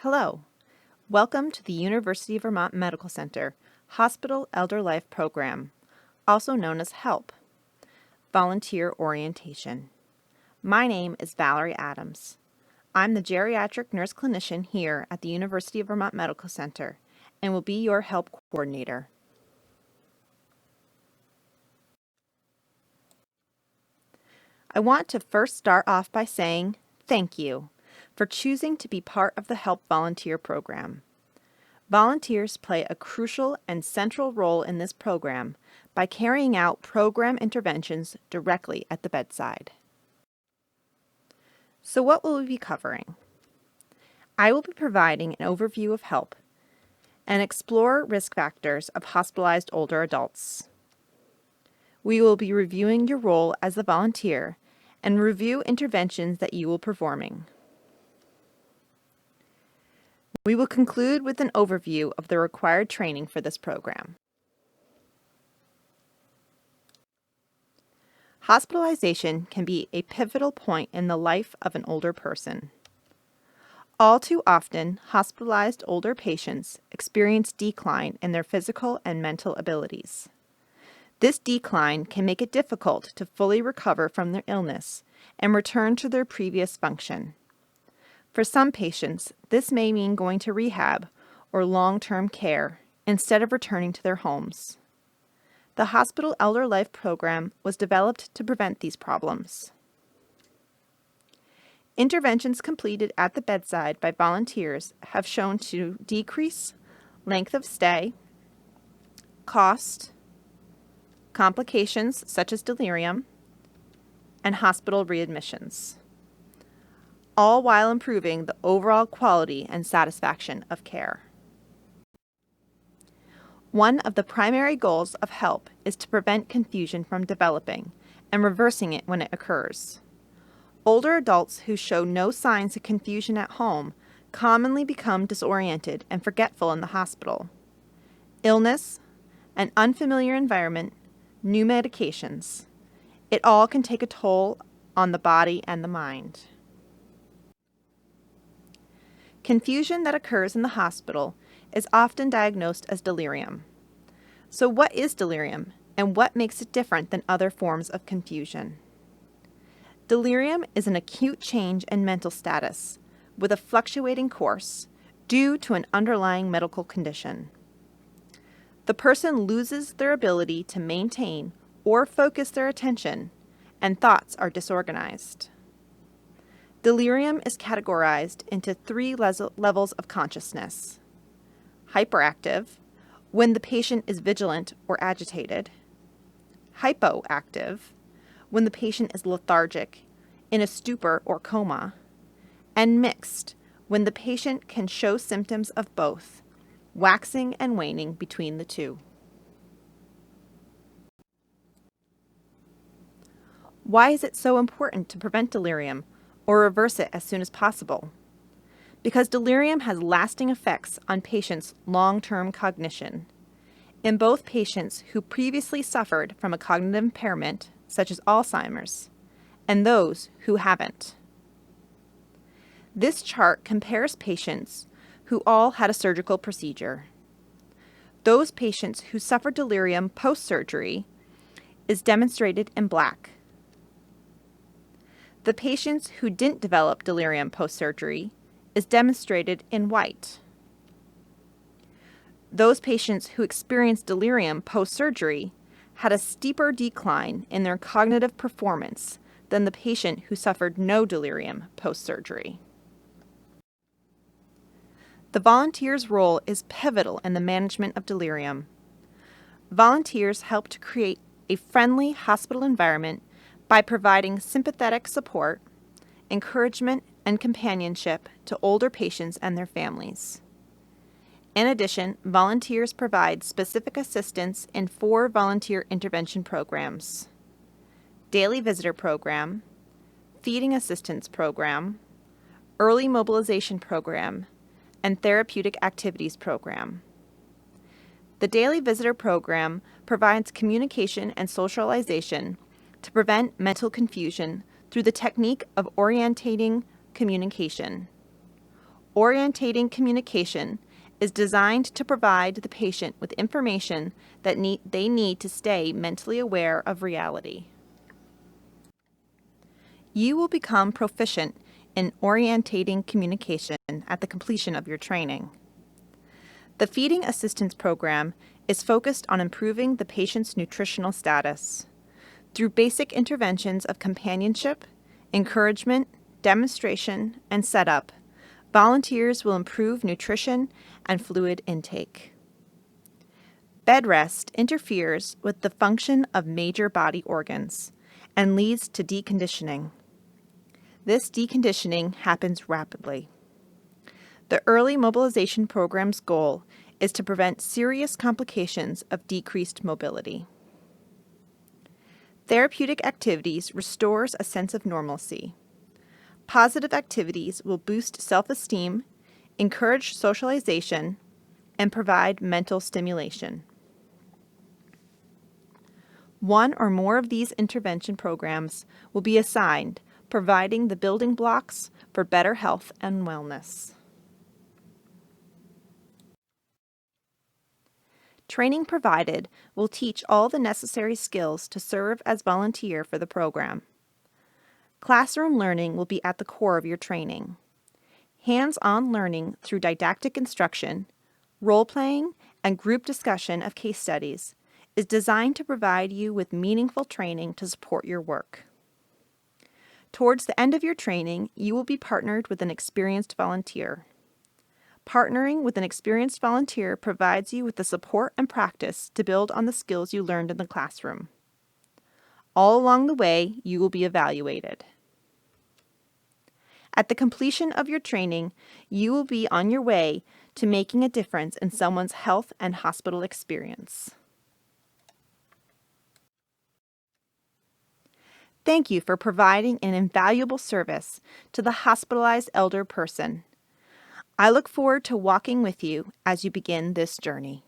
Hello. Welcome to the University of Vermont Medical Center Hospital Elder Life Program, also known as HELP, Volunteer Orientation. My name is Valerie Adams. I'm the geriatric nurse clinician here at the University of Vermont Medical Center and will be your HELP coordinator. I want to first start off by saying thank you for choosing to be part of the HELP volunteer program. Volunteers play a crucial and central role in this program by carrying out program interventions directly at the bedside. So what will we be covering? I will be providing an overview of HELP and explore risk factors of hospitalized older adults. We will be reviewing your role as a volunteer and review interventions that you will be performing. We will conclude with an overview of the required training for this program. Hospitalization can be a pivotal point in the life of an older person. All too often, hospitalized older patients experience decline in their physical and mental abilities. This decline can make it difficult to fully recover from their illness and return to their previous function. For some patients, this may mean going to rehab or long-term care instead of returning to their homes. The Hospital Elder Life Program was developed to prevent these problems. Interventions completed at the bedside by volunteers have shown to decrease length of stay, cost, complications such as delirium, and hospital readmissions, all while improving the overall quality and satisfaction of care. One of the primary goals of HELP is to prevent confusion from developing and reversing it when it occurs. Older adults who show no signs of confusion at home commonly become disoriented and forgetful in the hospital. Illness, an unfamiliar environment, new medications, it all can take a toll on the body and the mind. Confusion that occurs in the hospital is often diagnosed as delirium. So what is delirium and what makes it different than other forms of confusion? Delirium is an acute change in mental status with a fluctuating course due to an underlying medical condition. The person loses their ability to maintain or focus their attention, and thoughts are disorganized. Delirium is categorized into three levels of consciousness: hyperactive, when the patient is vigilant or agitated; hypoactive, when the patient is lethargic, in a stupor or coma; and mixed, when the patient can show symptoms of both, waxing and waning between the two. Why is it so important to prevent delirium or reverse it as soon as possible? Because delirium has lasting effects on patients' long-term cognition. In both patients who previously suffered from a cognitive impairment, such as Alzheimer's, and those who haven't. This chart compares patients who all had a surgical procedure. Those patients who suffered delirium post-surgery is demonstrated in black. The patients who didn't develop delirium post-surgery is demonstrated in white. Those patients who experienced delirium post-surgery had a steeper decline in their cognitive performance than the patient who suffered no delirium post-surgery. The volunteer's role is pivotal in the management of delirium. Volunteers help to create a friendly hospital environment by providing sympathetic support, encouragement, and companionship to older patients and their families. In addition, volunteers provide specific assistance in 4 volunteer intervention programs: Daily Visitor Program, Feeding Assistance Program, Early Mobilization Program, and Therapeutic Activities Program. The Daily Visitor Program provides communication and socialization to prevent mental confusion through the technique of orientating communication, Orientating communication is designed to provide the patient with information that they need to stay mentally aware of reality. You will become proficient in orientating communication at the completion of your training. The Feeding Assistance Program is focused on improving the patient's nutritional status. Through basic interventions of companionship, encouragement, demonstration, and setup, volunteers will improve nutrition and fluid intake. Bed rest interferes with the function of major body organs and leads to deconditioning. This deconditioning happens rapidly. The Early Mobilization Program's goal is to prevent serious complications of decreased mobility. Therapeutic activities restores a sense of normalcy. Positive activities will boost self-esteem, encourage socialization, and provide mental stimulation. One or more of these intervention programs will be assigned, providing the building blocks for better health and wellness. Training provided will teach all the necessary skills to serve as volunteer for the program. Classroom learning will be at the core of your training. Hands-on learning through didactic instruction, role-playing, and group discussion of case studies is designed to provide you with meaningful training to support your work. Towards the end of your training, you will be partnered with an experienced volunteer. Partnering with an experienced volunteer provides you with the support and practice to build on the skills you learned in the classroom. All along the way, you will be evaluated. At the completion of your training, you will be on your way to making a difference in someone's health and hospital experience. Thank you for providing an invaluable service to the hospitalized elder person. I look forward to walking with you as you begin this journey.